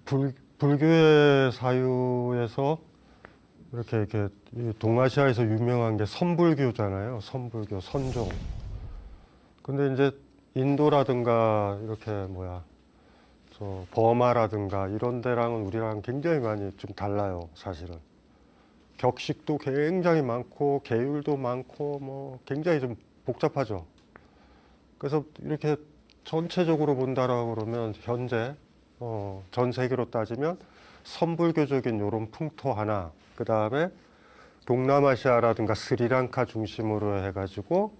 그 불교의 사유에서 이렇게 이 동아시아에서 유명한 게 선불교잖아요. 선불교, 선종. 근데 이제 인도라든가 이렇게 저 버마라든가 이런 데랑은 우리랑 굉장히 많이 좀 달라요, 사실은. 격식도 굉장히 많고 계율도 많고 뭐 굉장히 좀 복잡하죠. 그래서 이렇게 전체적으로 본다라고 그러면 현재 전 세계로 따지면 선불교적인 이런 풍토 하나, 그 다음에 동남아시아라든가 스리랑카 중심으로 해가지고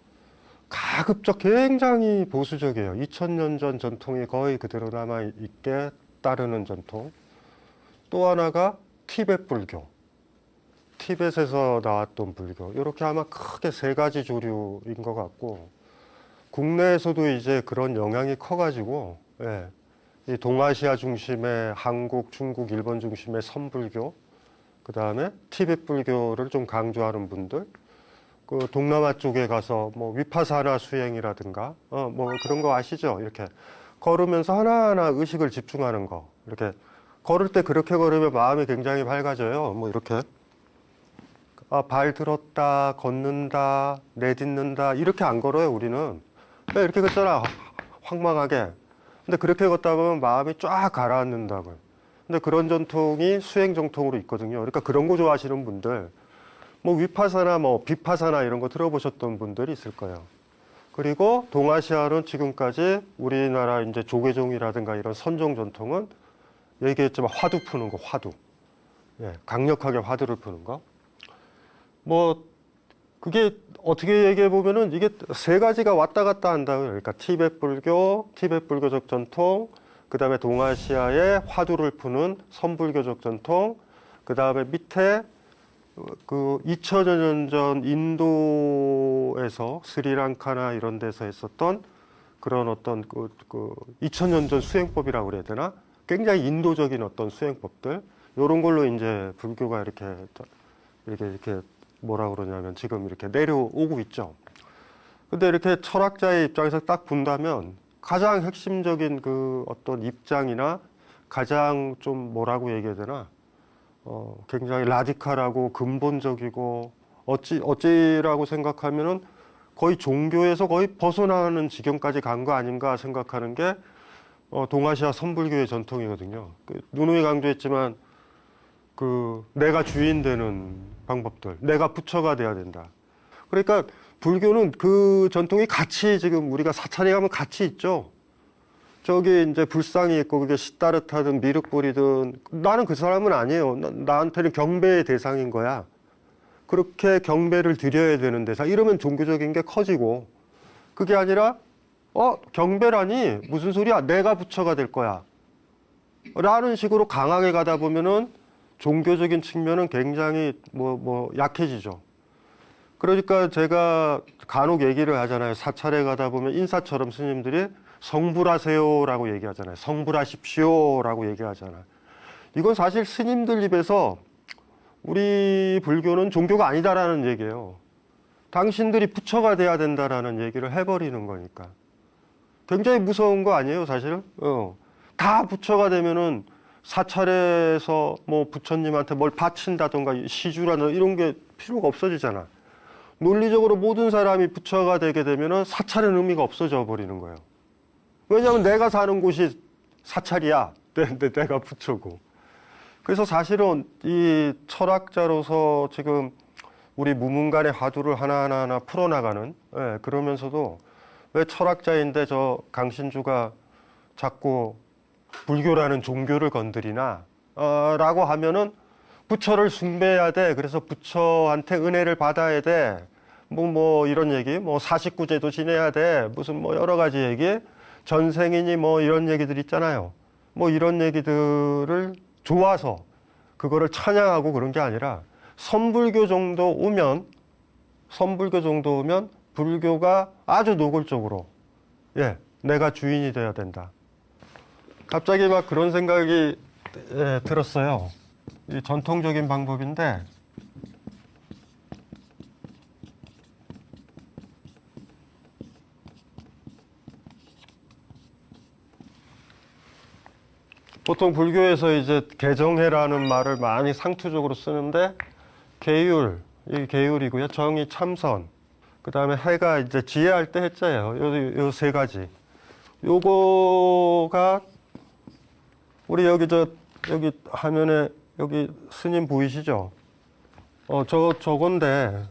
가급적 굉장히 보수적이에요. 2000년 전 전통이 거의 그대로 남아있게 따르는 전통. 또 하나가 티베트 불교. 티벳에서 나왔던 불교. 이렇게 아마 크게 세 가지 조류인 것 같고, 국내에서도 이제 그런 영향이 커가지고, 예, 이 동아시아 중심의 한국, 중국, 일본 중심의 선불교, 그 다음에 티베트 불교를 좀 강조하는 분들, 그 동남아 쪽에 가서 뭐 위파사나 수행이라든가, 뭐 그런 거 아시죠? 이렇게 걸으면서 하나하나 의식을 집중하는 거. 이렇게 걸을 때 그렇게 걸으면 마음이 굉장히 밝아져요. 뭐 이렇게. 발 들었다, 걷는다, 내딛는다, 이렇게 안 걸어요, 우리는. 이렇게 걷잖아, 황망하게. 근데 그렇게 걷다 보면 마음이 쫙 가라앉는다고요. 근데 그런 전통이 수행 전통으로 있거든요. 그러니까 그런 거 좋아하시는 분들, 뭐 위파사나 뭐 비파사나 이런 거 들어보셨던 분들이 있을 거예요. 그리고 동아시아는 지금까지 우리나라 이제 조계종이라든가 이런 선종 전통은 얘기했지만 화두 푸는 거, 화두. 예, 강력하게 화두를 푸는 거. 뭐 그게 어떻게 얘기해 보면은 이게 세 가지가 왔다 갔다 한다고요. 그러니까 티베트 불교, 티베트 불교적 전통, 그 다음에 동아시아의 화두를 푸는 선불교적 전통, 그 다음에 밑에 그 2000년 전 인도에서 스리랑카나 이런 데서 했었던 그런 어떤 그 2000년 전 수행법이라고 그래야 되나? 굉장히 인도적인 어떤 수행법들, 이런 걸로 이제 불교가 이렇게 뭐라 그러냐면 지금 이렇게 내려오고 있죠. 근데 이렇게 철학자의 입장에서 딱 본다면 가장 핵심적인 그 어떤 입장이나 가장 좀 뭐라고 얘기해야 되나? 굉장히 라디칼하고 근본적이고 어찌라고 생각하면은 거의 종교에서 거의 벗어나는 지경까지 간 거 아닌가 생각하는 게 동아시아 선불교의 전통이거든요. 누누이 강조했지만 내가 주인 되는 방법들, 내가 부처가 돼야 된다. 그러니까 불교는 그 전통이 같이 지금 우리가 사찰에 가면 같이 있죠. 저기 이제 불상이 있고 그게 시따르타든 미륵불이든 나는 그 사람은 아니에요. 나한테는 경배의 대상인 거야. 그렇게 경배를 드려야 되는 대상. 이러면 종교적인 게 커지고, 그게 아니라 경배라니 무슨 소리야? 내가 부처가 될 거야. 라는 식으로 강하게 가다 보면은 종교적인 측면은 굉장히 약해지죠. 그러니까 제가 간혹 얘기를 하잖아요. 사찰에 가다 보면 인사처럼 스님들이 성불하세요라고 얘기하잖아요. 성불하십시오라고 얘기하잖아요. 이건 사실 스님들 입에서 우리 불교는 종교가 아니다라는 얘기예요. 당신들이 부처가 돼야 된다라는 얘기를 해버리는 거니까. 굉장히 무서운 거 아니에요, 사실은? 다 부처가 되면은 사찰에서 뭐 부처님한테 뭘 바친다던가 시주라든가 이런 게 필요가 없어지잖아. 논리적으로 모든 사람이 부처가 되게 되면은 사찰은 의미가 없어져 버리는 거예요. 왜냐하면 내가 사는 곳이 사찰이야. 내가 부처고. 그래서 사실은 이 철학자로서 지금 우리 무문간의 화두를 하나하나 풀어나가는, 그러면서도 왜 철학자인데 저 강신주가 자꾸 불교라는 종교를 건드리나? 라고 하면은 부처를 숭배해야 돼. 그래서 부처한테 은혜를 받아야 돼. 뭐 이런 얘기, 뭐 49제도 지내야 돼. 무슨 뭐 여러 가지 얘기, 전생이니 뭐 이런 얘기들 있잖아요. 뭐 이런 얘기들을 좋아서 그거를 찬양하고 그런 게 아니라 선불교 정도 오면 불교가 아주 노골적으로 내가 주인이 돼야 된다. 갑자기 막 그런 생각이 들었어요. 이 전통적인 방법인데 보통 불교에서 이제 개정해라는 말을 많이 상투적으로 쓰는데 계율, 이 계율이고요. 정의, 참선. 그다음에 해가 이제 지혜할 때 해자예요. 요 세 가지. 요거가 우리 여기 화면에 여기 스님 보이시죠? 저건데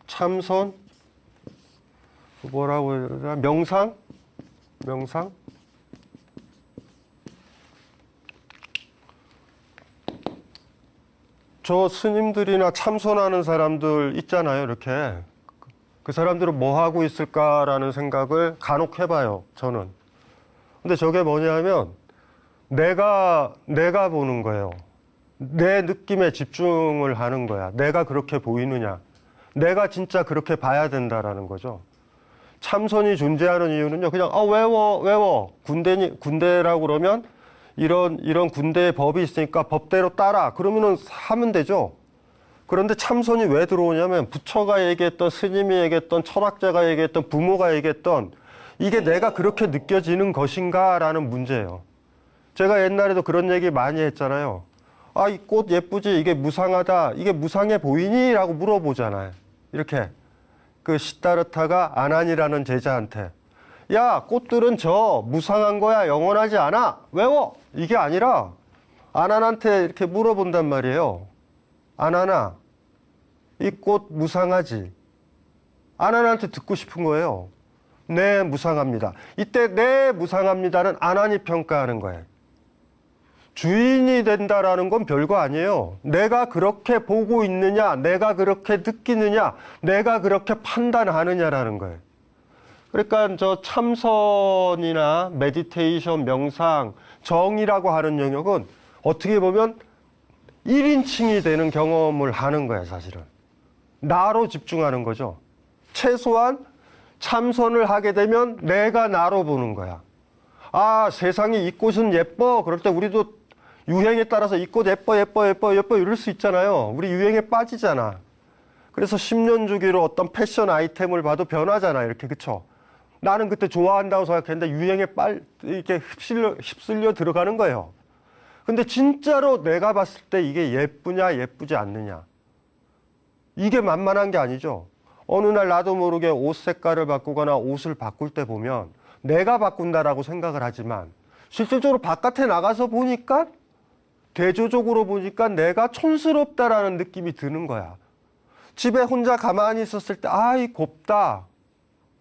참선 뭐라고 해야 되나? 명상? 저 스님들이나 참선하는 사람들 있잖아요, 이렇게. 그 사람들은 뭐 하고 있을까라는 생각을 간혹 해봐요, 저는. 근데 저게 뭐냐면, 내가 보는 거예요. 내 느낌에 집중을 하는 거야. 내가 그렇게 보이느냐. 내가 진짜 그렇게 봐야 된다라는 거죠. 참선이 존재하는 이유는요, 그냥, 외워. 군대라고 그러면, 이런 군대의 법이 있으니까 법대로 따라. 그러면은 하면 되죠. 그런데 참선이 왜 들어오냐면 부처가 얘기했던, 스님이 얘기했던, 철학자가 얘기했던, 부모가 얘기했던 이게 내가 그렇게 느껴지는 것인가 라는 문제예요. 제가 옛날에도 그런 얘기 많이 했잖아요. 아, 이 꽃 예쁘지? 이게 무상하다. 이게 무상해 보이니? 라고 물어보잖아요. 이렇게. 그 시다르타가 아난이라는 제자한테 야, 꽃들은 저 무상한 거야. 영원하지 않아. 외워. 이게 아니라 아난한테 이렇게 물어본단 말이에요. 아난아, 이 꽃 무상하지? 아난한테 듣고 싶은 거예요. 네, 무상합니다. 이때 네, 무상합니다는 아난이 평가하는 거예요. 주인이 된다라는 건 별거 아니에요. 내가 그렇게 보고 있느냐, 내가 그렇게 느끼느냐, 내가 그렇게 판단하느냐라는 거예요. 그러니까 저 참선이나 메디테이션, 명상, 정이라고 하는 영역은 어떻게 보면 1인칭이 되는 경험을 하는 거야, 사실은. 나로 집중하는 거죠. 최소한 참선을 하게 되면 내가 나로 보는 거야. 아, 세상에 이 꽃은 예뻐. 그럴 때 우리도 유행에 따라서 이 꽃 예뻐 이럴 수 있잖아요. 우리 유행에 빠지잖아. 그래서 10년 주기로 어떤 패션 아이템을 봐도 변하잖아, 이렇게. 그쵸? 나는 그때 좋아한다고 생각했는데 유행에 이렇게 휩쓸려 들어가는 거예요. 근데 진짜로 내가 봤을 때 이게 예쁘냐, 예쁘지 않느냐. 이게 만만한 게 아니죠. 어느 날 나도 모르게 옷 색깔을 바꾸거나 옷을 바꿀 때 보면 내가 바꾼다라고 생각을 하지만 실질적으로 바깥에 나가서 보니까 대조적으로 보니까 내가 촌스럽다라는 느낌이 드는 거야. 집에 혼자 가만히 있었을 때 아이 곱다.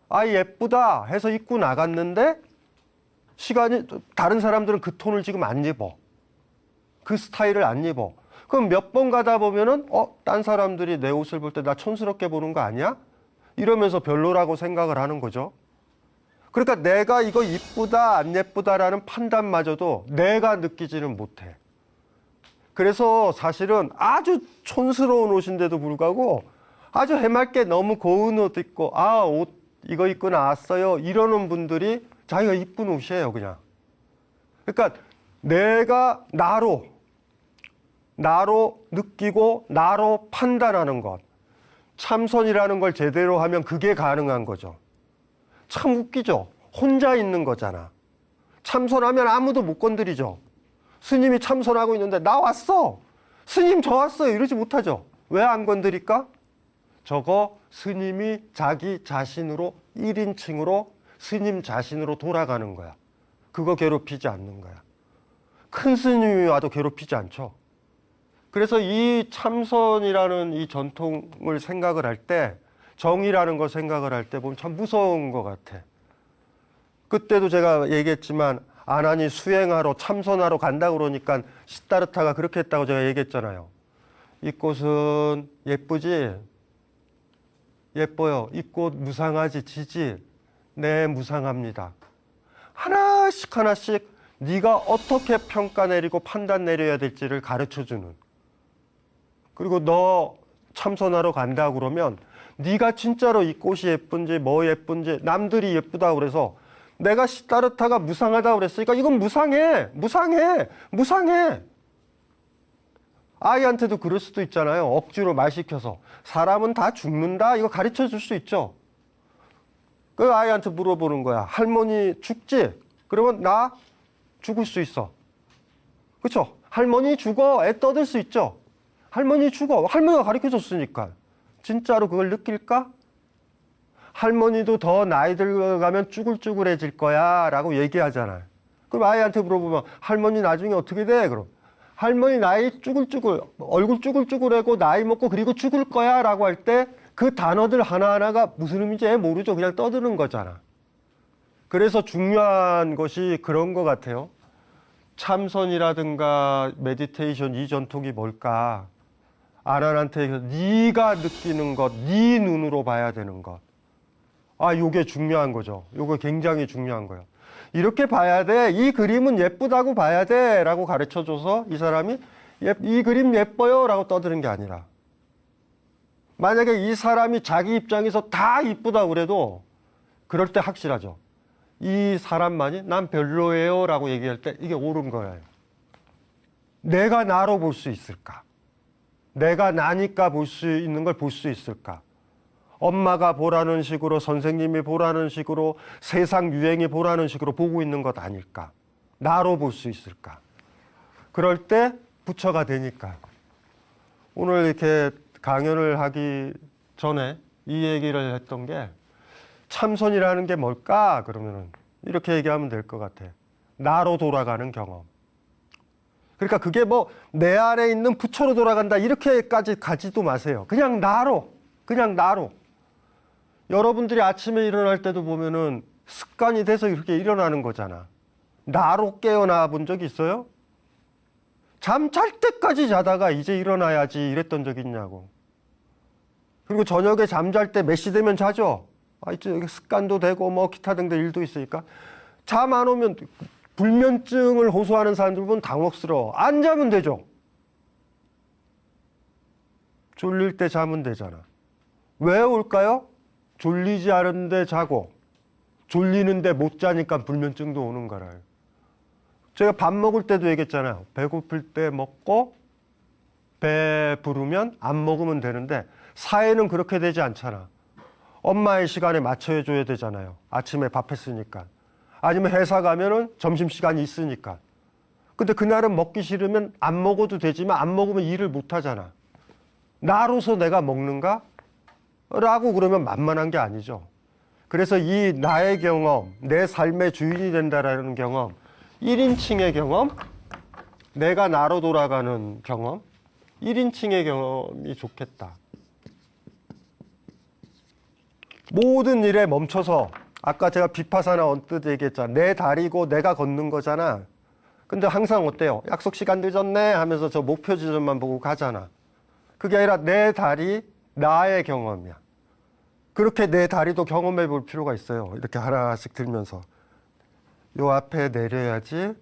아이 예쁘다 해서 입고 나갔는데 시간이 다른 사람들은 그 톤을 지금 안 입어. 그 스타일을 안 입어. 그럼 몇 번 가다 보면은 딴 사람들이 내 옷을 볼 때 나 촌스럽게 보는 거 아니야? 이러면서 별로라고 생각을 하는 거죠. 그러니까 내가 이거 이쁘다 안 예쁘다라는 판단마저도 내가 느끼지는 못해. 그래서 사실은 아주 촌스러운 옷인데도 불구하고 아주 해맑게 너무 고운 옷 입고 옷 이거 입고 나왔어요 이러는 분들이 자기가 이쁜 옷이에요, 그냥. 그러니까 내가 나로 느끼고 나로 판단하는 것. 참선이라는 걸 제대로 하면 그게 가능한 거죠. 참 웃기죠? 혼자 있는 거잖아. 참선하면 아무도 못 건드리죠. 스님이 참선하고 있는데 나 왔어. 스님 저 왔어요. 이러지 못하죠. 왜 안 건드릴까? 저거 스님이 자기 자신으로 1인칭으로 스님 자신으로 돌아가는 거야. 그거 괴롭히지 않는 거야. 큰 스님이 와도 괴롭히지 않죠. 그래서 이 참선이라는 이 전통을 생각을 할 때, 정이라는 걸 생각을 할 때 보면 참 무서운 것 같아. 그때도 제가 얘기했지만 아난이 수행하러 참선하러 간다 그러니까 시다르타가 그렇게 했다고 제가 얘기했잖아요. 이 꽃은 예쁘지? 예뻐요. 이 꽃 무상하지? 지지? 네, 무상합니다. 하나씩 하나씩 네가 어떻게 평가 내리고 판단 내려야 될지를 가르쳐주는. 그리고 너 참선하러 간다 그러면 네가 진짜로 이 꽃이 예쁜지 뭐 예쁜지 남들이 예쁘다 그래서 내가 시다르타가 무상하다 그랬으니까 이건 무상해. 아이한테도 그럴 수도 있잖아요. 억지로 말 시켜서. 사람은 다 죽는다. 이거 가르쳐 줄 수 있죠. 그 아이한테 물어보는 거야. 할머니 죽지? 그러면 나 죽을 수 있어. 그렇죠? 할머니 죽어. 애 떠들 수 있죠? 할머니 죽어. 할머니가 가르쳐줬으니까. 진짜로 그걸 느낄까? 할머니도 더 나이 들어가면 쭈글쭈글해질 거야 라고 얘기하잖아요. 그럼 아이한테 물어보면 할머니 나중에 어떻게 돼? 그럼 할머니 나이 쭈글쭈글, 얼굴 쭈글쭈글하고 나이 먹고 그리고 죽을 거야 라고 할 때 그 단어들 하나하나가 무슨 의미인지 모르죠. 그냥 떠드는 거잖아. 그래서 중요한 것이 그런 것 같아요. 참선이라든가 메디테이션 이 전통이 뭘까? 아란한테 네가 느끼는 것, 네 눈으로 봐야 되는 것. 아, 요게 중요한 거죠. 요거 굉장히 중요한 거예요. 이렇게 봐야 돼. 이 그림은 예쁘다고 봐야 돼. 라고 가르쳐줘서 이 사람이 이 그림 예뻐요. 라고 떠드는 게 아니라. 만약에 이 사람이 자기 입장에서 다 이쁘다고 그래도 그럴 때 확실하죠. 이 사람만이 난 별로예요. 라고 얘기할 때 이게 옳은 거예요. 내가 나로 볼 수 있을까? 내가 나니까 볼 수 있는 걸 볼 수 있을까? 엄마가 보라는 식으로, 선생님이 보라는 식으로, 세상 유행이 보라는 식으로 보고 있는 것 아닐까? 나로 볼 수 있을까? 그럴 때 부처가 되니까. 오늘 이렇게 강연을 하기 전에 이 얘기를 했던 게 참선이라는 게 뭘까? 그러면은 이렇게 얘기하면 될 것 같아. 나로 돌아가는 경험. 그러니까 그게 뭐 내 안에 있는 부처로 돌아간다 이렇게까지 가지도 마세요. 그냥 나로. 여러분들이 아침에 일어날 때도 보면은 습관이 돼서 이렇게 일어나는 거잖아. 나로 깨어나 본 적 있어요? 잠 잘 때까지 자다가 이제 일어나야지 이랬던 적 있냐고. 그리고 저녁에 잠잘 때 몇 시 되면 자죠? 아, 이제 습관도 되고 뭐 기타 등등 일도 있으니까. 잠 안 오면 불면증을 호소하는 사람들 보면 당혹스러워. 안 자면 되죠. 졸릴 때 자면 되잖아. 왜 올까요? 졸리지 않은데 자고 졸리는데 못 자니까 불면증도 오는 거라요. 제가 밥 먹을 때도 얘기했잖아요. 배고플 때 먹고 배 부르면 안 먹으면 되는데 사회는 그렇게 되지 않잖아. 엄마의 시간에 맞춰줘야 되잖아요. 아침에 밥 했으니까. 아니면 회사 가면은 점심시간이 있으니까. 근데 그날은 먹기 싫으면 안 먹어도 되지만 안 먹으면 일을 못 하잖아. 나로서 내가 먹는가? 라고 그러면 만만한 게 아니죠. 그래서 이 나의 경험, 내 삶의 주인이 된다라는 경험, 1인칭의 경험, 내가 나로 돌아가는 경험, 1인칭의 경험이 좋겠다. 모든 일에 멈춰서 아까 제가 비파사나 언뜻 얘기했잖아. 내 다리고 내가 걷는 거잖아. 근데 항상 어때요? 약속 시간 늦었네 하면서 저 목표 지점만 보고 가잖아. 그게 아니라 내 다리, 나의 경험이야. 그렇게 내 다리도 경험해 볼 필요가 있어요. 이렇게 하나씩 들면서. 요 앞에 내려야지.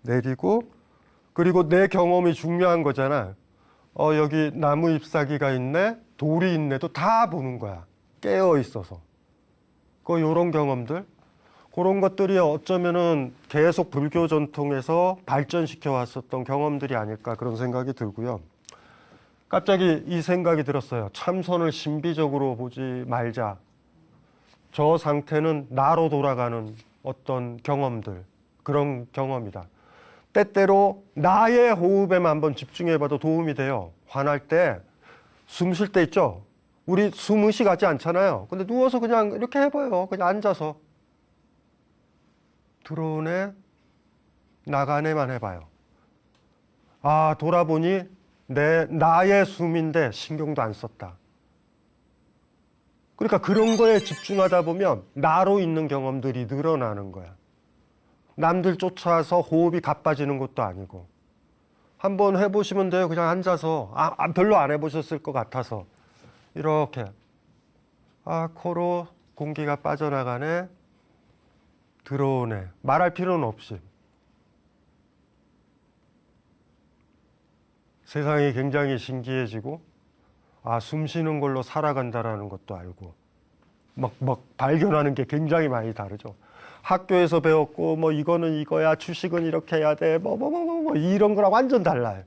내리고, 그리고 내 경험이 중요한 거잖아. 여기 나무 잎사귀가 있네, 돌이 있네도 다 보는 거야. 깨어 있어서. 요런 경험들. 그런 것들이 어쩌면은 계속 불교 전통에서 발전시켜 왔었던 경험들이 아닐까 그런 생각이 들고요. 갑자기 이 생각이 들었어요. 참선을 신비적으로 보지 말자. 저 상태는 나로 돌아가는 어떤 경험들, 그런 경험이다. 때때로 나의 호흡에만 한번 집중해봐도 도움이 돼요. 화날 때, 숨 쉴 때 있죠? 우리 숨 의식하지 않잖아요. 근데 누워서 그냥 이렇게 해봐요. 그냥 앉아서. 들어오네, 나가네만 해봐요. 아, 돌아보니 나의 숨인데 신경도 안 썼다. 그러니까 그런 거에 집중하다 보면 나로 있는 경험들이 늘어나는 거야. 남들 쫓아서 호흡이 가빠지는 것도 아니고. 한번 해보시면 돼요. 그냥 앉아서. 별로 안 해보셨을 것 같아서. 이렇게. 코로 공기가 빠져나가네. 들어오네. 말할 필요는 없이. 세상이 굉장히 신기해지고, 숨 쉬는 걸로 살아간다라는 것도 알고, 막 발견하는 게 굉장히 많이 다르죠. 학교에서 배웠고, 이거는 이거야, 주식은 이렇게 해야 돼, 이런 거랑 완전 달라요.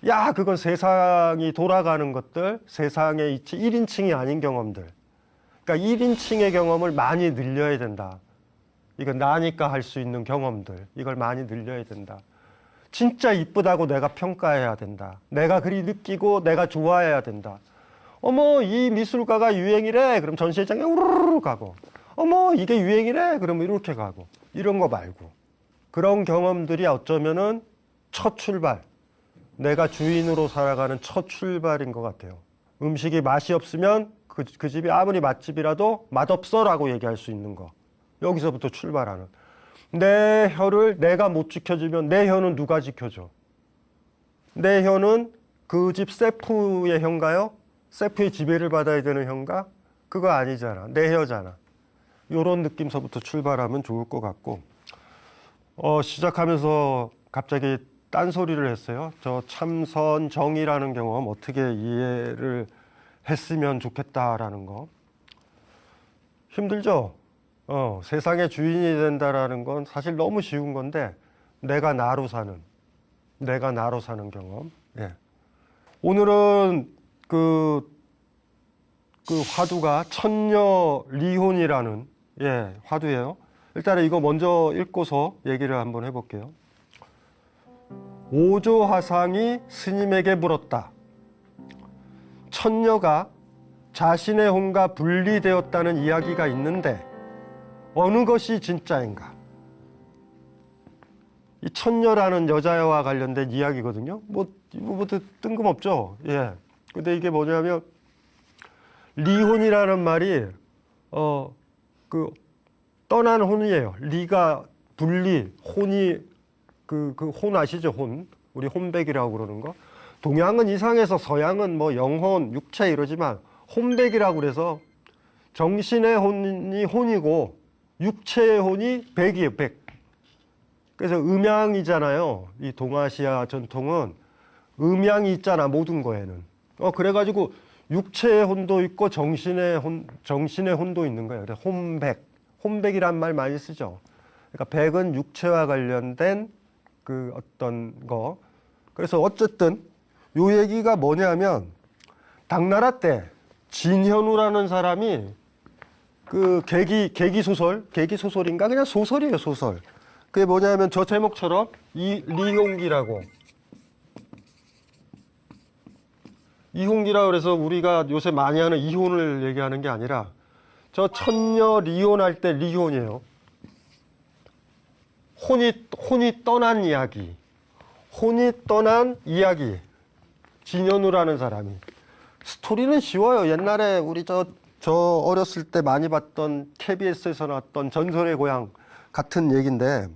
야, 그건 세상이 돌아가는 것들, 세상의 이치 1인칭이 아닌 경험들. 그러니까 그러니까 1인칭의 경험을 많이 늘려야 된다. 이건 나니까 할 수 있는 경험들, 이걸 많이 늘려야 된다. 진짜 이쁘다고 내가 평가해야 된다. 내가 그리 느끼고 내가 좋아해야 된다. 어머, 이 미술가가 유행이래. 그럼 전시회장에 우르르 가고. 어머, 이게 유행이래. 그러면 이렇게 가고. 이런 거 말고. 그런 경험들이 어쩌면은 첫 출발. 내가 주인으로 살아가는 첫 출발인 것 같아요. 음식이 맛이 없으면 그 집이 아무리 맛집이라도 맛없어라고 얘기할 수 있는 거. 여기서부터 출발하는. 내 혀를 내가 못 지켜주면 내 혀는 누가 지켜줘? 내 혀는 그 집 셰프의 혀인가요? 셰프의 지배를 받아야 되는 혀인가? 그거 아니잖아. 내 혀잖아. 이런 느낌서부터 출발하면 좋을 것 같고, 시작하면서 갑자기 딴소리를 했어요. 저 참선정이라는 경험 어떻게 이해를 했으면 좋겠다라는 거. 힘들죠? 세상의 주인이 된다라는 건 사실 너무 쉬운 건데, 내가 나로 사는 경험. 예. 오늘은 그 화두가 천녀 리혼이라는 화두예요. 일단은 이거 먼저 읽고서 얘기를 한번 해볼게요. 오조화상이 스님에게 물었다. 천녀가 자신의 혼과 분리되었다는 이야기가 있는데 어느 것이 진짜인가? 이 천녀라는 여자와 관련된 이야기거든요. 뭐 뜬금없죠. 예. 근데 이게 뭐냐면 리혼이라는 말이 떠난 혼이에요. 리가 분리, 혼이 그 혼 아시죠? 혼. 우리 혼백이라고 그러는 거. 동양은 이상해서 서양은 뭐 영혼, 육체 이러지만 혼백이라고 그래서 정신의 혼이 혼이고 육체의 혼이 백이에요, 백. 그래서 음양이잖아요. 이 동아시아 전통은 음양이 있잖아, 모든 거에는. 그래가지고 육체의 혼도 있고 정신의 혼도 있는 거예요. 그래서 혼백. 혼백이란 말 많이 쓰죠. 그러니까 백은 육체와 관련된 그 어떤 거. 그래서 어쨌든 요 얘기가 뭐냐면 당나라 때 진현우라는 사람이 그 계기소설인가? 그냥 소설이에요, 소설. 그게 뭐냐면 저 제목처럼 이홍기라고. 이홍기라고 그래서 우리가 요새 많이 하는 이혼을 얘기하는 게 아니라 저 천녀 리혼할 때 리혼이에요. 혼이 떠난 이야기. 혼이 떠난 이야기. 진현우라는 사람이. 스토리는 쉬워요. 옛날에 우리 저 어렸을 때 많이 봤던 KBS에서 나왔던 전설의 고향 같은 얘기인데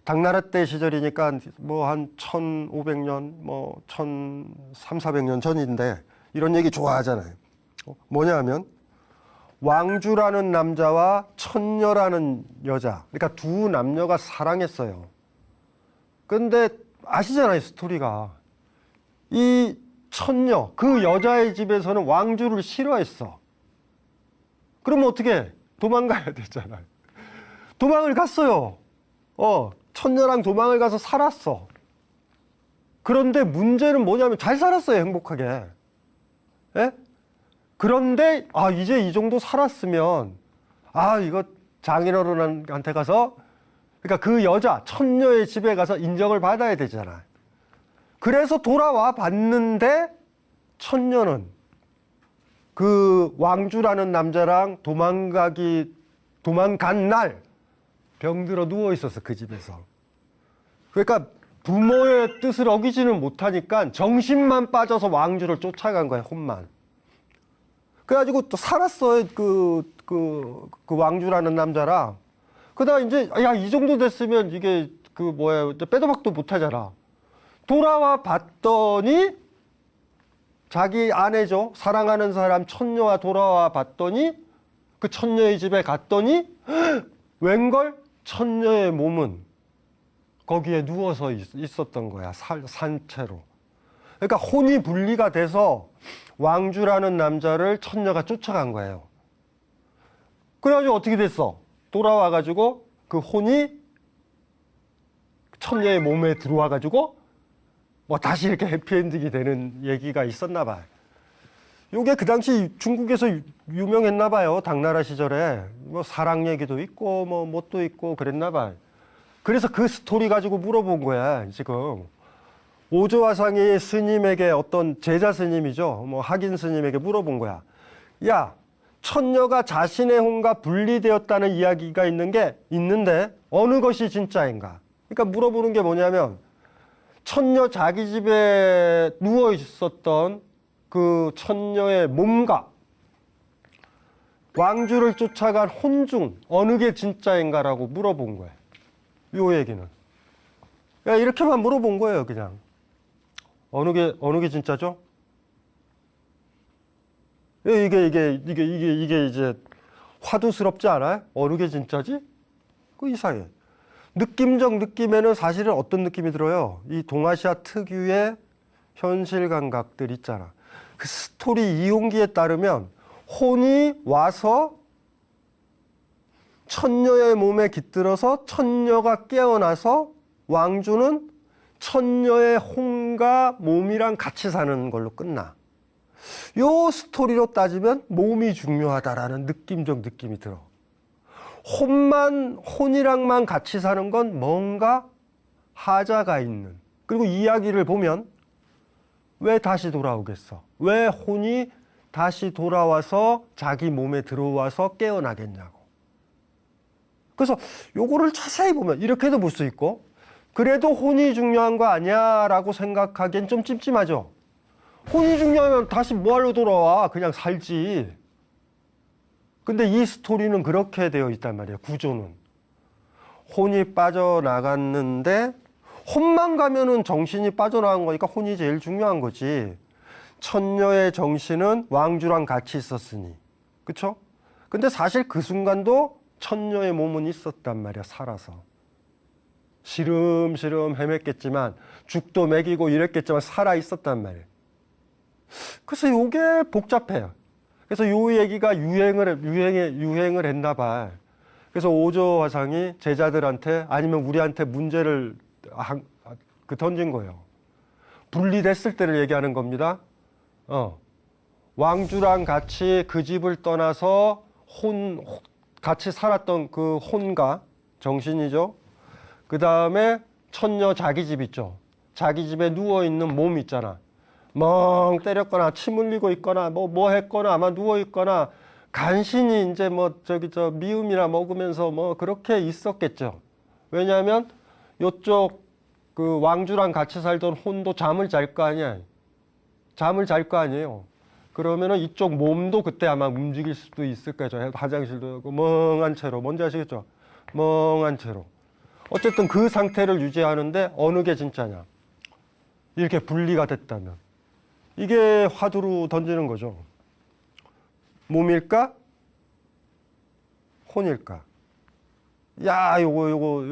당나라 때 시절이니까 뭐 한 1500년, 뭐 1300~400년 전인데 이런 얘기 좋아하잖아요. 뭐냐면 왕주라는 남자와 천녀라는 여자, 그러니까 두 남녀가 사랑했어요. 근데 아시잖아요, 스토리가. 이 천녀, 그 여자의 집에서는 왕주를 싫어했어. 그러면 어떻게? 도망가야 되잖아요. 도망을 갔어요. 천녀랑 도망을 가서 살았어. 그런데 문제는 뭐냐면 잘 살았어요, 행복하게. 예? 그런데 이제 이 정도 살았으면 이거 장인어른한테 가서, 그러니까 그 여자 천녀의 집에 가서 인정을 받아야 되잖아. 그래서 돌아와 봤는데 천녀는 그 왕주라는 남자랑 도망간 날 병들어 누워 있었어, 그 집에서. 그러니까 부모의 뜻을 어기지는 못하니까 정신만 빠져서 왕주를 쫓아간 거야, 혼만. 그래가지고 또 살았어요, 그 왕주라는 남자랑. 그러다가 이제, 이 정도 됐으면 이게 빼도 박도 못하잖아. 돌아와 봤더니, 자기 아내죠. 사랑하는 사람 천녀와 돌아와 봤더니, 그 천녀의 집에 갔더니, 웬걸? 천녀의 몸은 거기에 누워서 있었던 거야, 산채로. 그러니까 혼이 분리가 돼서 왕주라는 남자를 천녀가 쫓아간 거예요. 그래가지고 어떻게 됐어? 돌아와가지고 그 혼이 천녀의 몸에 들어와가지고 뭐 다시 이렇게 해피엔딩이 되는 얘기가 있었나 봐요. 요게 그 당시 중국에서 유명했나 봐요. 당나라 시절에. 뭐 사랑 얘기도 있고 뭐 뭣도 있고 그랬나 봐요. 그래서 그 스토리 가지고 물어본 거야, 지금. 오조화상이 스님에게 어떤 제자 스님이죠. 뭐 학인 스님에게 물어본 거야. 야, 천녀가 자신의 혼과 분리되었다는 이야기가 있는데 어느 것이 진짜인가? 그러니까 물어보는 게 뭐냐면 천녀 자기 집에 누워 있었던 그 천녀의 몸과 왕주를 쫓아간 혼 중 어느 게 진짜인가라고 물어본 거예요. 요 얘기는. 야, 이렇게만 물어본 거예요, 그냥. 어느 게 진짜죠? 이게 이제 화두스럽지 않아요? 어느 게 진짜지? 그 이상해. 느낌적 느낌에는 사실은 어떤 느낌이 들어요? 이 동아시아 특유의 현실 감각들 있잖아. 그 스토리 이용기에 따르면 혼이 와서 천녀의 몸에 깃들어서 천녀가 깨어나서 왕주는 천녀의 혼과 몸이랑 같이 사는 걸로 끝나. 요 스토리로 따지면 몸이 중요하다라는 느낌적 느낌이 들어. 혼이랑만 같이 사는 건 뭔가 하자가 있는. 그리고 이야기를 보면 왜 다시 돌아오겠어? 왜 혼이 다시 돌아와서 자기 몸에 들어와서 깨어나겠냐고. 그래서 요거를 자세히 보면 이렇게도 볼 수 있고, 그래도 혼이 중요한 거 아니야 라고 생각하기엔 좀 찜찜하죠. 혼이 중요하면 다시 뭐하러 돌아와? 그냥 살지. 근데 이 스토리는 그렇게 되어 있단 말이에요. 구조는. 혼이 빠져나갔는데 혼만 가면은 정신이 빠져나간 거니까 혼이 제일 중요한 거지. 천녀의 정신은 왕주랑 같이 있었으니. 그쵸? 근데 사실 그 순간도 천녀의 몸은 있었단 말이야, 살아서. 시름시름 헤맸겠지만 죽도 먹이고 이랬겠지만 살아 있었단 말이에요. 그래서 이게 복잡해요. 그래서 요 얘기가 유행을 했나 봐. 그래서 오조화상이 제자들한테 아니면 우리한테 문제를 던진 거예요. 분리됐을 때를 얘기하는 겁니다. 왕주랑 같이 그 집을 떠나서 같이 살았던 그 혼과 정신이죠. 그 다음에 천녀 자기 집 있죠. 자기 집에 누워있는 몸 있잖아. 멍 때렸거나 침 흘리고 있거나 뭐 했거나 아마 누워있거나 간신히 이제 미음이나 먹으면서 뭐 그렇게 있었겠죠. 왜냐하면 요쪽 그 왕주랑 같이 살던 혼도 잠을 잘 거 아니야. 잠을 잘 거 아니에요. 그러면은 이쪽 몸도 그때 아마 움직일 수도 있을 거죠. 화장실도 하고 멍한 채로. 뭔지 아시겠죠? 멍한 채로. 어쨌든 그 상태를 유지하는데 어느 게 진짜냐. 이렇게 분리가 됐다면. 이게 화두로 던지는 거죠. 몸일까? 혼일까? 야, 요거,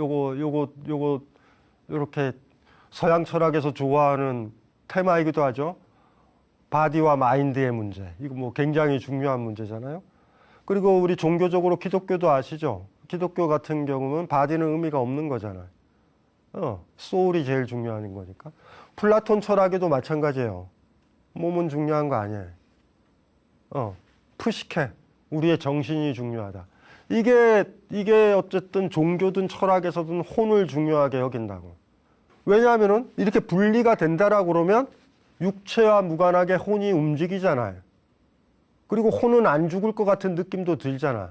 요렇게 서양 철학에서 좋아하는 테마이기도 하죠. 바디와 마인드의 문제. 이거 뭐 굉장히 중요한 문제잖아요. 그리고 우리 종교적으로 기독교도 아시죠? 기독교 같은 경우는 바디는 의미가 없는 거잖아요. 소울이 제일 중요한 거니까. 플라톤 철학에도 마찬가지예요. 몸은 중요한 거 아니에요. 푸시케. 우리의 정신이 중요하다. 이게 어쨌든 종교든 철학에서든 혼을 중요하게 여긴다고. 왜냐하면은 이렇게 분리가 된다라고 그러면 육체와 무관하게 혼이 움직이잖아요. 그리고 혼은 안 죽을 것 같은 느낌도 들잖아.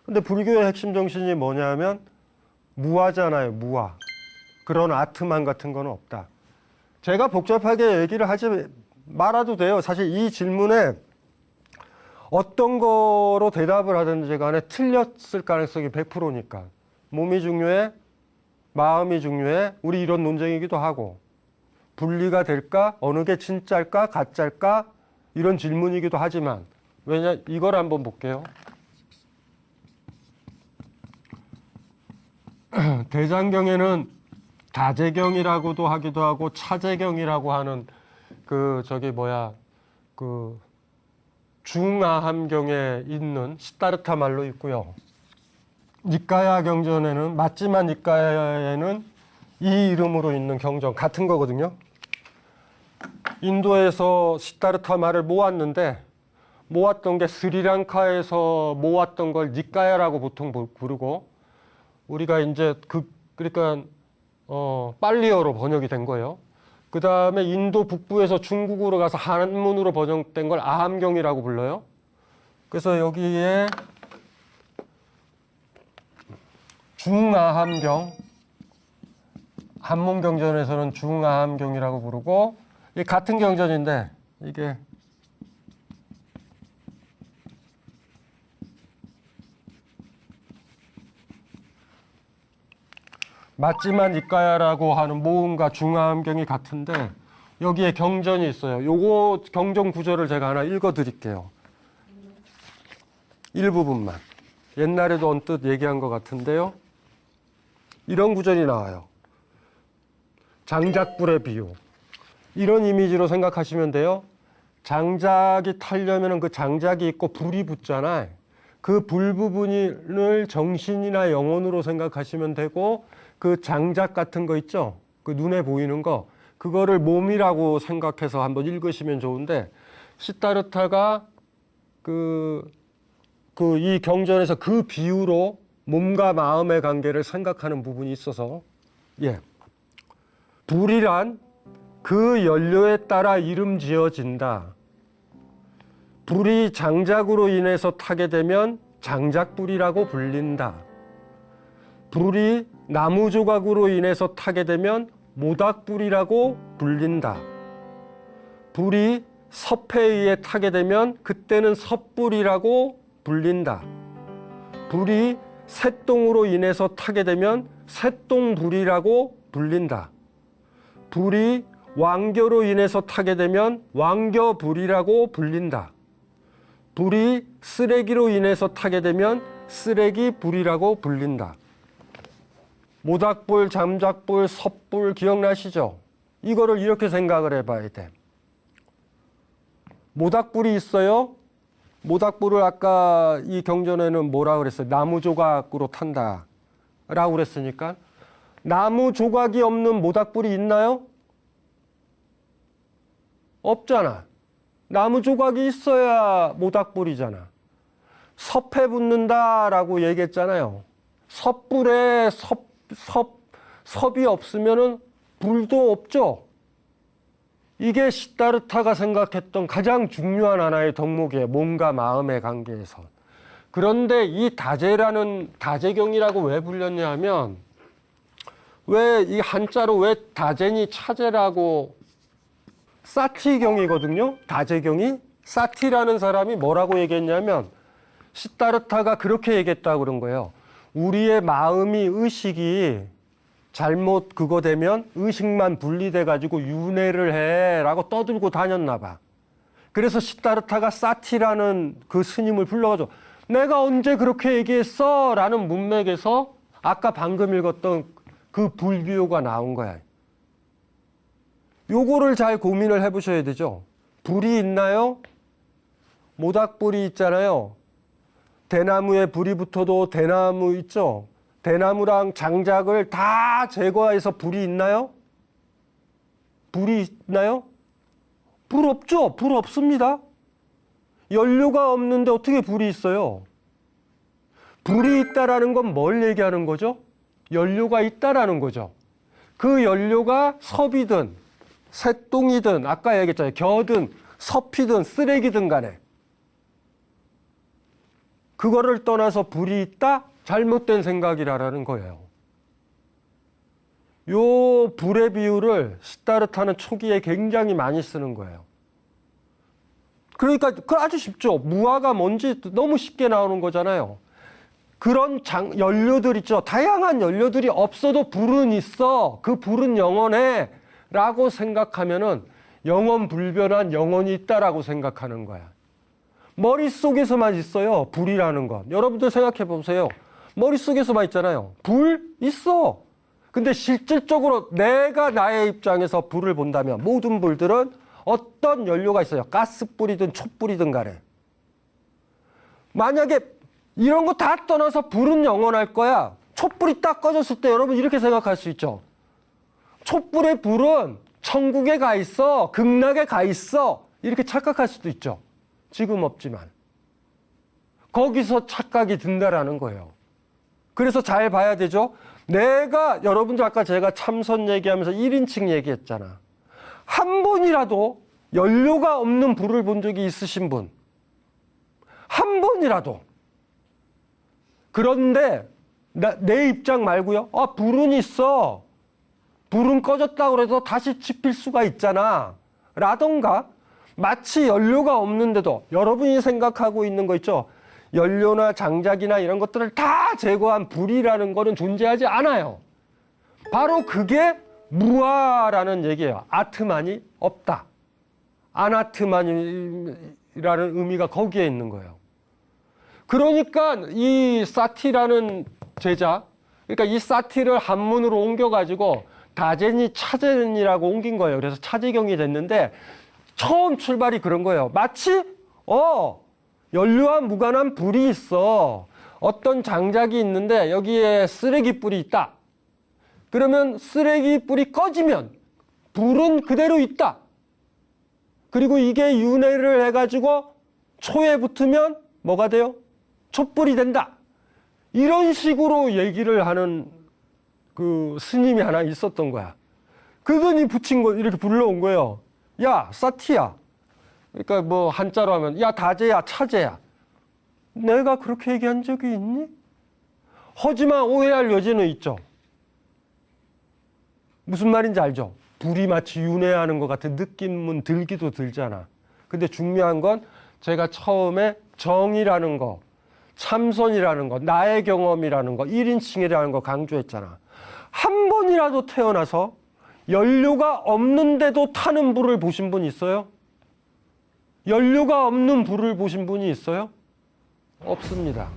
근데 불교의 핵심 정신이 뭐냐면 무아잖아요, 무아. 그런 아트만 같은 건 없다. 제가 복잡하게 얘기를 하지 말아도 돼요. 사실 이 질문에 어떤 거로 대답을 하든지 간에 틀렸을 가능성이 100%니까. 몸이 중요해? 마음이 중요해? 우리 이런 논쟁이기도 하고. 분리가 될까? 어느 게 진짜일까? 가짜일까? 이런 질문이기도 하지만 이걸 한번 볼게요. 대장경에는 다재경이라고도 하기도 하고 차재경이라고 하는 중아함경에 있는 시타르타 말로 있고요. 니까야 경전에는 맞지만 니까야에는 이 이름으로 있는 경전 같은 거거든요. 인도에서 시타르타 말을 모았는데 모았던 게 스리랑카에서 모았던 걸 니까야라고 보통 부르고 우리가 이제 그러니까 빨리어로 번역이 된 거예요. 그 다음에 인도 북부에서 중국으로 가서 한문으로 번역된 걸 아함경이라고 불러요. 그래서 여기에 중아함경, 한문경전에서는 중아함경이라고 부르고 이게 같은 경전인데 이게 맞지만 이까야라고 하는 모음과 중아함경이 같은데 여기에 경전이 있어요. 요거 경전 구절을 제가 하나 읽어 드릴게요. 일부분만. 옛날에도 언뜻 얘기한 것 같은데요. 이런 구절이 나와요. 장작불의 비유. 이런 이미지로 생각하시면 돼요. 장작이 타려면 그 장작이 있고 불이 붙잖아요. 그 불 부분을 정신이나 영혼으로 생각하시면 되고 그 장작 같은 거 있죠? 그 눈에 보이는 거 그거를 몸이라고 생각해서 한번 읽으시면 좋은데 시타르타가 이 경전에서 그 비유로 몸과 마음의 관계를 생각하는 부분이 있어서 불이란 그 연료에 따라 이름 지어진다. 불이 장작으로 인해서 타게 되면 장작불이라고 불린다. 불이 나무 조각으로 인해서 타게 되면 모닥불이라고 불린다. 불이 섭에 의해 타게 되면 그때는 섭불이라고 불린다. 불이 새똥으로 인해서 타게 되면 새똥불이라고 불린다. 불이 왕겨로 인해서 타게 되면 왕겨불이라고 불린다. 불이 쓰레기로 인해서 타게 되면 쓰레기불이라고 불린다. 모닥불, 장작불, 섭불 기억나시죠? 이거를 이렇게 생각을 해봐야 돼. 모닥불이 있어요. 모닥불을 아까 이 경전에는 뭐라 그랬어요? 나무 조각으로 탄다 라고 그랬으니까 나무 조각이 없는 모닥불이 있나요? 없잖아. 나무 조각이 있어야 모닥불이잖아. 섭에 붙는다라고 얘기했잖아요. 섭불에 섭이 없으면은 불도 없죠. 이게 시타르타가 생각했던 가장 중요한 하나의 덕목이에요. 몸과 마음의 관계에서. 그런데 이 다제경이라고 왜 불렸냐 하면 왜 이 한자로 왜 다제니 차제라고 사티경이거든요. 다제경이. 사티라는 사람이 뭐라고 얘기했냐면 시타르타가 그렇게 얘기했다고 그런 거예요. 우리의 마음이 의식이 잘못 그거 되면 의식만 분리돼 가지고 윤회를 해라고 떠들고 다녔나 봐. 그래서 시타르타가 사티라는 그 스님을 불러가지고 내가 언제 그렇게 얘기했어? 라는 문맥에서 아까 방금 읽었던 그 불비유가 나온 거야. 요거를 잘 고민을 해보셔야 되죠. 불이 있나요? 모닥불이 있잖아요. 대나무에 불이 붙어도 대나무 있죠. 대나무랑 장작을 다 제거해서 불이 있나요? 불이 있나요? 불 없죠. 불 없습니다. 연료가 없는데 어떻게 불이 있어요? 불이 있다라는 건 뭘 얘기하는 거죠? 연료가 있다라는 거죠. 그 연료가 섭이든 새똥이든 아까 얘기했잖아요. 겨든 섭이든 쓰레기든 간에 그거를 떠나서 불이 있다? 잘못된 생각이라는 거예요. 요 불의 비유를 시타르타는 초기에 굉장히 많이 쓰는 거예요. 그러니까 아주 쉽죠. 무화과 뭔지 너무 쉽게 나오는 거잖아요. 그런 연료들 있죠. 다양한 연료들이 없어도 불은 있어. 그 불은 영원해. 라고 생각하면은 영원 불변한 영혼이 있다라고 생각하는 거야. 머릿속에서만 있어요. 불이라는 건. 여러분들 생각해 보세요. 머릿속에서만 있잖아요. 불 있어. 근데 실질적으로 내가 나의 입장에서 불을 본다면 모든 불들은 어떤 연료가 있어요. 가스불이든 촛불이든 간에. 만약에 이런 거 다 떠나서 불은 영원할 거야. 촛불이 딱 꺼졌을 때 여러분 이렇게 생각할 수 있죠. 촛불의 불은 천국에 가 있어. 극락에 가 있어. 이렇게 착각할 수도 있죠. 지금 없지만. 거기서 착각이 든다라는 거예요. 그래서 잘 봐야 되죠. 여러분들 아까 제가 참선 얘기하면서 1인칭 얘기했잖아. 한 번이라도 연료가 없는 불을 본 적이 있으신 분. 한 번이라도. 그런데 내 입장 말고요. 불은 있어. 불은 꺼졌다고 해서 다시 지필 수가 있잖아. 라던가 마치 연료가 없는데도 여러분이 생각하고 있는 거 있죠. 연료나 장작이나 이런 것들을 다 제거한 불이라는 거는 존재하지 않아요. 바로 그게 무아라는 얘기예요. 아트만이 없다. 아나트만이라는 의미가 거기에 있는 거예요. 그러니까 이 사티라는 제자, 그러니까 이 사티를 한문으로 옮겨가지고 다제니 차제니라고 옮긴 거예요. 그래서 차제경이 됐는데 처음 출발이 그런 거예요. 마치 연료와 무관한 불이 있어. 어떤 장작이 있는데 여기에 쓰레기 뿔이 있다. 그러면 쓰레기 뿔이 꺼지면 불은 그대로 있다. 그리고 이게 윤회를 해가지고 초에 붙으면 뭐가 돼요? 촛불이 된다. 이런 식으로 얘기를 하는 그 스님이 하나 있었던 거야. 그분이 붙인 거 이렇게 불러온 거예요. 야, 사티야. 그러니까 뭐 한자로 하면 야, 다제야, 차제야. 내가 그렇게 얘기한 적이 있니? 하지만 오해할 여지는 있죠. 무슨 말인지 알죠? 불이 마치 윤회하는 것 같은 느낌은 들기도 들잖아. 근데 중요한 건 제가 처음에 정이라는 거, 참선이라는 거, 나의 경험이라는 거, 1인칭이라는 거 강조했잖아. 한 번이라도 태어나서 연료가 없는데도 타는 불을 보신 분 있어요? 연료가 없는 불을 보신 분이 있어요? 없습니다.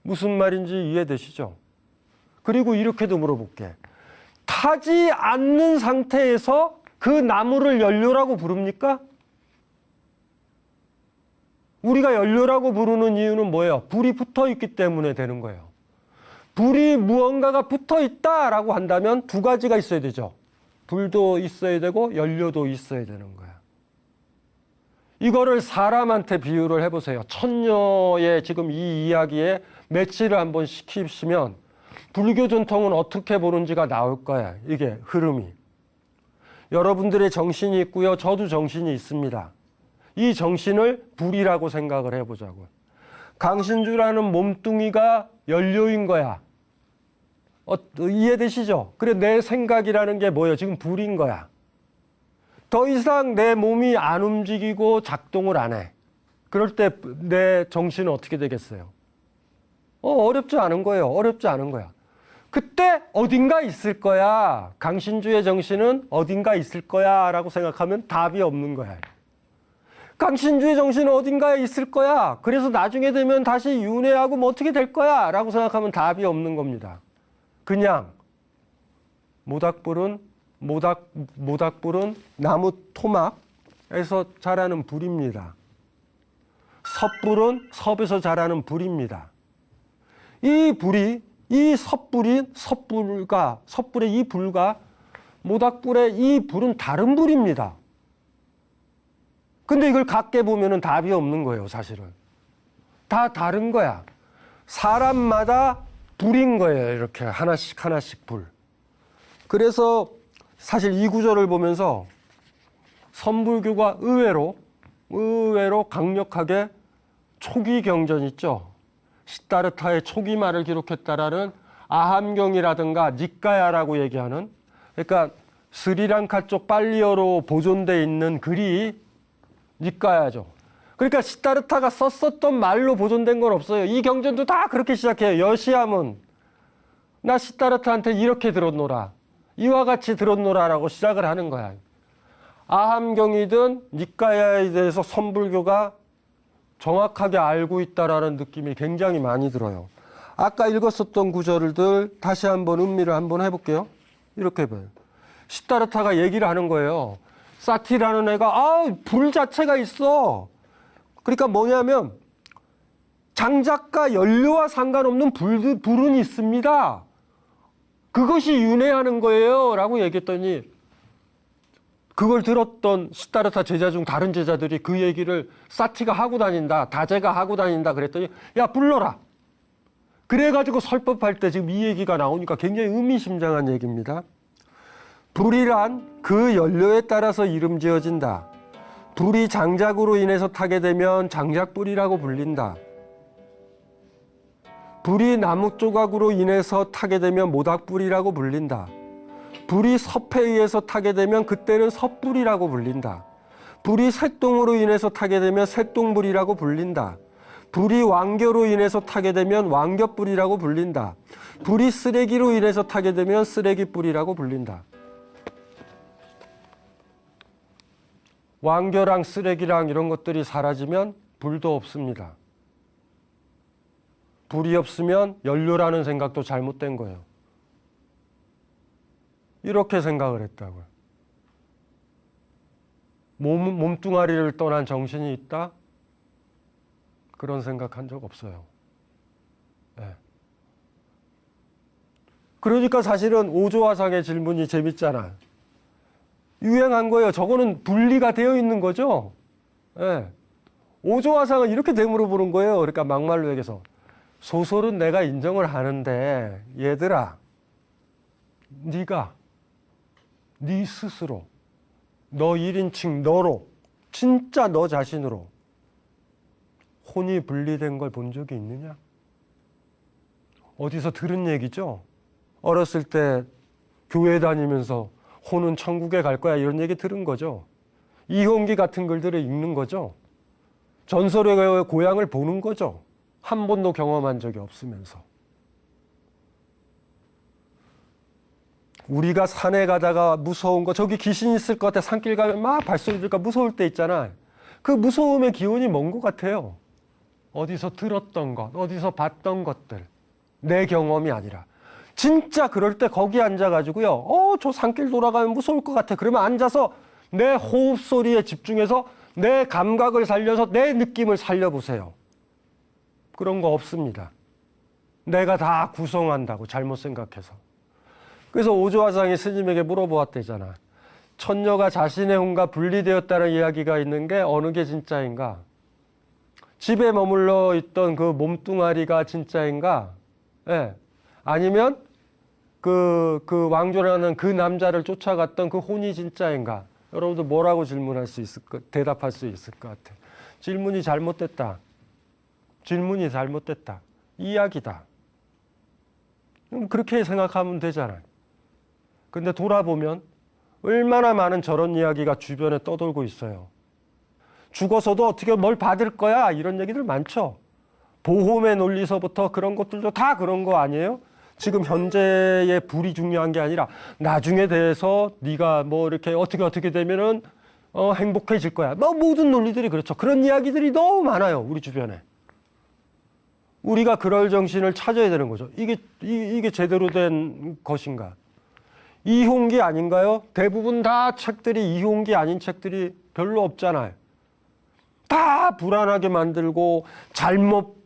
무슨 말인지 이해되시죠? 그리고 이렇게도 물어볼게. 타지 않는 상태에서 그 나무를 연료라고 부릅니까? 우리가 연료라고 부르는 이유는 뭐예요? 불이 붙어 있기 때문에 되는 거예요. 불이 무언가가 붙어 있다라고 한다면 두 가지가 있어야 되죠. 불도 있어야 되고 연료도 있어야 되는 거야. 이거를 사람한테 비유를 해보세요. 천녀의 지금 이 이야기에 매치를 한번 시키시면 불교 전통은 어떻게 보는지가 나올 거야. 이게 흐름이. 여러분들의 정신이 있고요. 저도 정신이 있습니다. 이 정신을 불이라고 생각을 해보자고요. 강신주라는 몸뚱이가 연료인 거야. 이해되시죠? 그래, 내 생각이라는 게 뭐예요? 지금 불인 거야. 더 이상 내 몸이 안 움직이고 작동을 안 해. 그럴 때 내 정신은 어떻게 되겠어요? 어렵지 않은 거예요. 어렵지 않은 거야. 그때 어딘가 있을 거야. 강신주의 정신은 어딘가 있을 거야 라고 생각하면 답이 없는 거야. 강신주의 정신은 어딘가에 있을 거야. 그래서 나중에 되면 다시 윤회하고 뭐 어떻게 될 거야 라고 생각하면 답이 없는 겁니다. 그냥 모닥불은 나무 토막에서 자라는 불입니다. 섣불은 섭에서 자라는 불입니다. 이 불이, 이 섣불의 이 불과 모닥불의 이 불은 다른 불입니다. 근데 이걸 같게 보면은 답이 없는 거예요, 사실은. 다 다른 거야. 사람마다 불인 거예요, 이렇게 하나씩 하나씩 불. 그래서 사실 이 구절을 보면서 선불교가 의외로 강력하게 초기 경전 있죠. 시다르타의 초기 말을 기록했다라는 아함경이라든가 니까야라고 얘기하는, 그러니까 스리랑카 쪽 빨리어로 보존돼 있는 글이 니까야죠. 그러니까 시다르타가 썼었던 말로 보존된 건 없어요. 이 경전도 다 그렇게 시작해요. 여시함은 나 시다르타한테 이렇게 들었노라. 이와 같이 들었노라라고 시작을 하는 거야. 아함경이든 니까야에 대해서 선불교가 정확하게 알고 있다라는 느낌이 굉장히 많이 들어요. 아까 읽었었던 구절들 다시 한번 음미를 한번 해볼게요. 이렇게 해봐요. 시다르타가 얘기를 하는 거예요. 사티라는 애가 불 자체가 있어. 그러니까 뭐냐면 장작과 연료와 상관없는 불은 있습니다. 그것이 윤회하는 거예요 라고 얘기했더니 그걸 들었던 시다르타 제자 중 다른 제자들이 그 얘기를 사티가 하고 다닌다, 다제가 하고 다닌다 그랬더니 야 불러라. 그래가지고 설법할 때 지금 이 얘기가 나오니까 굉장히 의미심장한 얘기입니다. 불이란 그 연료에 따라서 이름 지어진다. 불이 장작으로 인해서 타게 되면 장작불이라고 불린다. 불이 나무 조각으로 인해서 타게 되면 모닥불이라고 불린다. 불이 섭에 의해서 타게 되면 그때는 섭불이라고 불린다. 불이 색동으로 인해서 타게 되면 색동불이라고 불린다. 불이 왕겨로 인해서 타게 되면 왕겨불이라고 불린다. 불이 쓰레기로 인해서 타게 되면 쓰레기불이라고 불린다. 왕겨랑 쓰레기랑 이런 것들이 사라지면 불도 없습니다. 불이 없으면 연료라는 생각도 잘못된 거예요. 이렇게 생각을 했다고요. 몸뚱아리를 떠난 정신이 있다? 그런 생각한 적 없어요. 네. 그러니까 사실은 오조화상의 질문이 재밌잖아. 유행한 거예요. 저거는 분리가 되어 있는 거죠. 네. 오조화상은 이렇게 되물어보는 거예요. 그러니까 막말로 얘기해서 소설은 내가 인정을 하는데 얘들아, 네가 네 스스로 너 1인칭 너로 진짜 너 자신으로 혼이 분리된 걸 본 적이 있느냐? 어디서 들은 얘기죠? 어렸을 때 교회 다니면서 혼은 천국에 갈 거야 이런 얘기 들은 거죠. 이홍기 같은 글들을 읽는 거죠. 전설의 고향을 보는 거죠. 한 번도 경험한 적이 없으면서. 우리가 산에 가다가 무서운 거, 저기 귀신 있을 것 같아 산길 가면 막 발소리 들까 무서울 때 있잖아. 그 무서움의 기원이 뭔 것 같아요? 어디서 들었던 것, 어디서 봤던 것들, 내 경험이 아니라. 진짜 그럴 때 거기 앉아가지고요, 저 산길 돌아가면 무서울 것 같아. 그러면 앉아서 내 호흡 소리에 집중해서 내 감각을 살려서 내 느낌을 살려보세요. 그런 거 없습니다. 내가 다 구성한다고 잘못 생각해서. 그래서 오조화상이 스님에게 물어보았대잖아. 천녀가 자신의 혼과 분리되었다는 이야기가 있는 게 어느 게 진짜인가? 집에 머물러 있던 그 몸뚱아리가 진짜인가? 예. 아니면 그 왕조라는 그 남자를 쫓아갔던 그 혼이 진짜인가? 여러분들 뭐라고 대답할 수 있을 것 같아? 질문이 잘못됐다. 질문이 잘못됐다. 이야기다. 그렇게 생각하면 되잖아요. 근데 돌아보면 얼마나 많은 저런 이야기가 주변에 떠돌고 있어요. 죽어서도 어떻게 뭘 받을 거야 이런 얘기들 많죠. 보험의 논리서부터 그런 것들도 다 그런 거 아니에요? 지금 현재의 불이 중요한 게 아니라 나중에 대해서 네가 뭐 이렇게 어떻게 되면은 행복해질 거야. 뭐 모든 논리들이 그렇죠. 그런 이야기들이 너무 많아요. 우리 주변에. 우리가 그럴 정신을 찾아야 되는 거죠. 이게 제대로 된 것인가? 이홍기 아닌가요? 대부분 다 책들이 이홍기 아닌 책들이 별로 없잖아요. 다 불안하게 만들고 잘못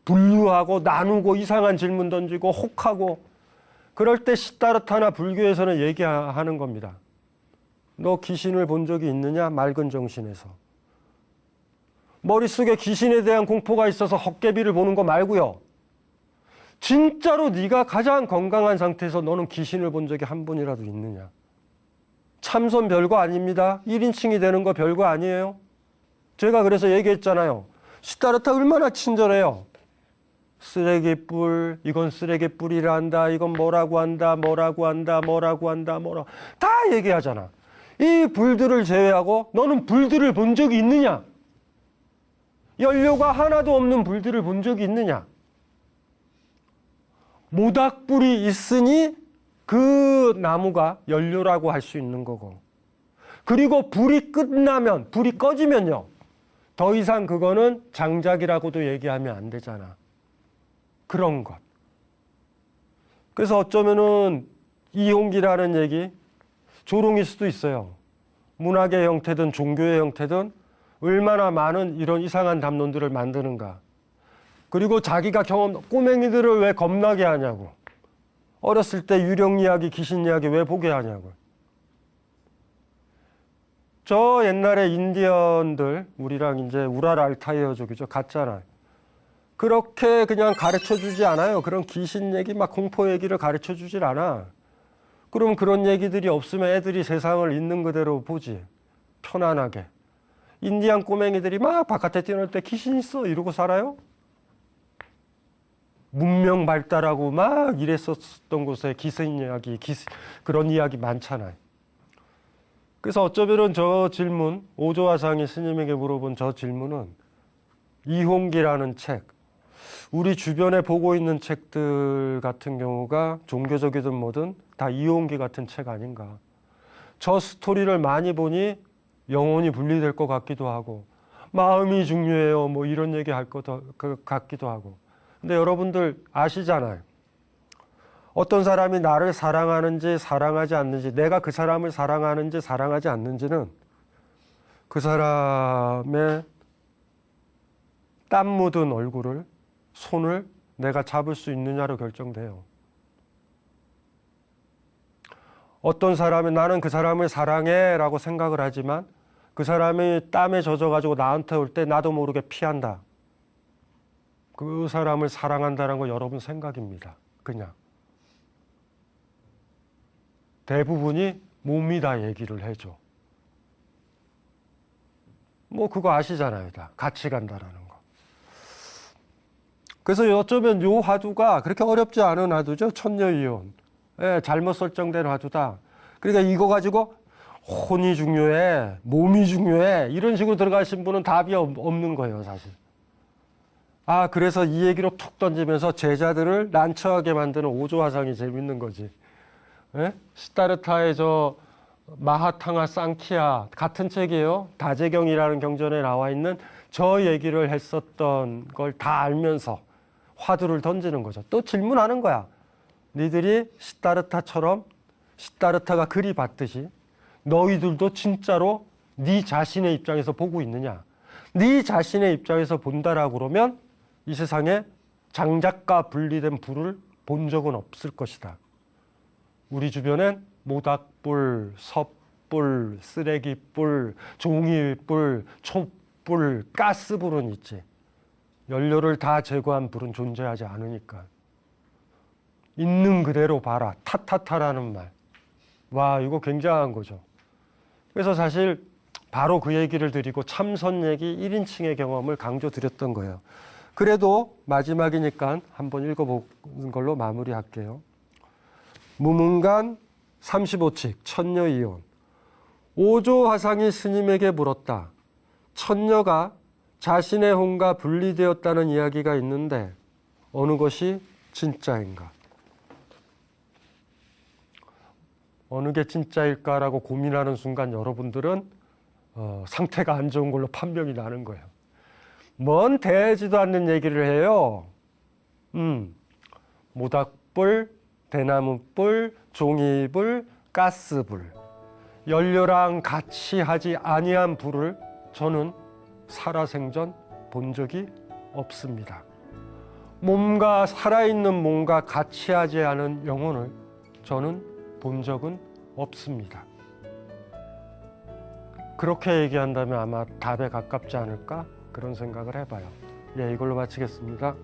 분류하고 나누고 이상한 질문 던지고 혹하고 그럴 때 시다르타나 불교에서는 얘기하는 겁니다. 너 귀신을 본 적이 있느냐? 맑은 정신에서. 머릿속에 귀신에 대한 공포가 있어서 헛개비를 보는 거 말고요. 진짜로 네가 가장 건강한 상태에서 너는 귀신을 본 적이 한 번이라도 있느냐? 참선 별거 아닙니다. 1인칭이 되는 거 별거 아니에요. 제가 그래서 얘기했잖아요. 시다르타 얼마나 친절해요. 쓰레기뿔, 이건 쓰레기뿔이라 한다. 이건 뭐라고 한다. 다 얘기하잖아. 이 불들을 제외하고 너는 불들을 본 적이 있느냐? 연료가 하나도 없는 불들을 본 적이 있느냐? 모닥불이 있으니 그 나무가 연료라고 할 수 있는 거고. 그리고 불이 끝나면, 불이 꺼지면요. 더 이상 그거는 장작이라고도 얘기하면 안 되잖아. 그런 것. 그래서 어쩌면은 이홍기라는 얘기, 조롱일 수도 있어요. 문학의 형태든 종교의 형태든 얼마나 많은 이런 이상한 담론들을 만드는가. 그리고 자기가 꼬맹이들을 왜 겁나게 하냐고. 어렸을 때 유령 이야기, 귀신 이야기 왜 보게 하냐고. 저 옛날에 인디언들, 우리랑 이제 우랄 알타이어족이죠. 같잖아요. 그렇게 그냥 가르쳐 주지 않아요. 그런 귀신 얘기, 막 공포 얘기를 가르쳐 주질 않아. 그럼 그런 얘기들이 없으면 애들이 세상을 있는 그대로 보지. 편안하게. 인디안 꼬맹이들이 막 바깥에 뛰어놀 때 귀신 있어 이러고 살아요? 문명 발달하고 막 이랬었던 곳에 기생 이야기, 그런 이야기 많잖아요. 그래서 어쩌면은 저 질문, 오조화상이 스님에게 물어본 저 질문은 이홍기라는 책, 우리 주변에 보고 있는 책들 같은 경우가 종교적이든 뭐든 다 이홍기 같은 책 아닌가. 저 스토리를 많이 보니 영혼이 분리될 것 같기도 하고 마음이 중요해요 뭐 이런 얘기 할 것 같기도 하고. 근데 여러분들 아시잖아요. 어떤 사람이 나를 사랑하는지 사랑하지 않는지, 내가 그 사람을 사랑하는지 사랑하지 않는지는 그 사람의 땀 묻은 얼굴을, 손을 내가 잡을 수 있느냐로 결정돼요. 어떤 사람이 나는 그 사람을 사랑해 라고 생각을 하지만 그 사람이 땀에 젖어가지고 나한테 올 때 나도 모르게 피한다. 그 사람을 사랑한다는 거 여러분 생각입니다. 그냥. 대부분이 못 믿어 얘기를 해줘. 뭐 그거 아시잖아요. 다 같이 간다라는 거. 그래서 어쩌면 요 화두가 그렇게 어렵지 않은 화두죠. 천녀이혼. 예, 잘못 설정된 화두다. 그러니까 이거 가지고 혼이 중요해, 몸이 중요해 이런 식으로 들어가신 분은 답이 없는 거예요. 사실. 아, 그래서 이 얘기로 툭 던지면서 제자들을 난처하게 만드는 오조화상이 재밌는 거지. 예? 시타르타의 저 마하탕아 쌍키아 같은 책이에요. 다재경이라는 경전에 나와 있는 저 얘기를 했었던 걸 다 알면서 화두를 던지는 거죠. 또 질문하는 거야. 니들이 시타르타처럼 시타르타가 그리 봤듯이 너희들도 진짜로 네 자신의 입장에서 보고 있느냐. 네 자신의 입장에서 본다라고 그러면 이 세상에 장작과 분리된 불을 본 적은 없을 것이다. 우리 주변엔 모닥불, 섭불, 쓰레기불, 종이불, 촛불, 가스불은 있지. 연료를 다 제거한 불은 존재하지 않으니까. 있는 그대로 봐라. 타타타라는 말. 와, 이거 굉장한 거죠. 그래서 사실 바로 그 얘기를 드리고 참선 얘기 1인칭의 경험을 강조드렸던 거예요. 그래도 마지막이니까 한번 읽어보는 걸로 마무리할게요. 무문간 35칙 천녀이혼. 오조화상이 스님에게 물었다. 천녀가 자신의 혼과 분리되었다는 이야기가 있는데 어느 것이 진짜인가? 어느 게 진짜일까라고 고민하는 순간 여러분들은 상태가 안 좋은 걸로 판명이 나는 거예요. 뭔 대지도 않는 얘기를 해요. 모닥불, 대나무불, 종이불, 가스불. 연료랑 같이 하지 아니한 불을 저는 살아생전 본 적이 없습니다. 몸과 살아있는 몸과 같이 하지 않은 영혼을 저는 본 적은 없습니다. 그렇게 얘기한다면 아마 답에 가깝지 않을까 그런 생각을 해봐요. 예, 이걸로 마치겠습니다.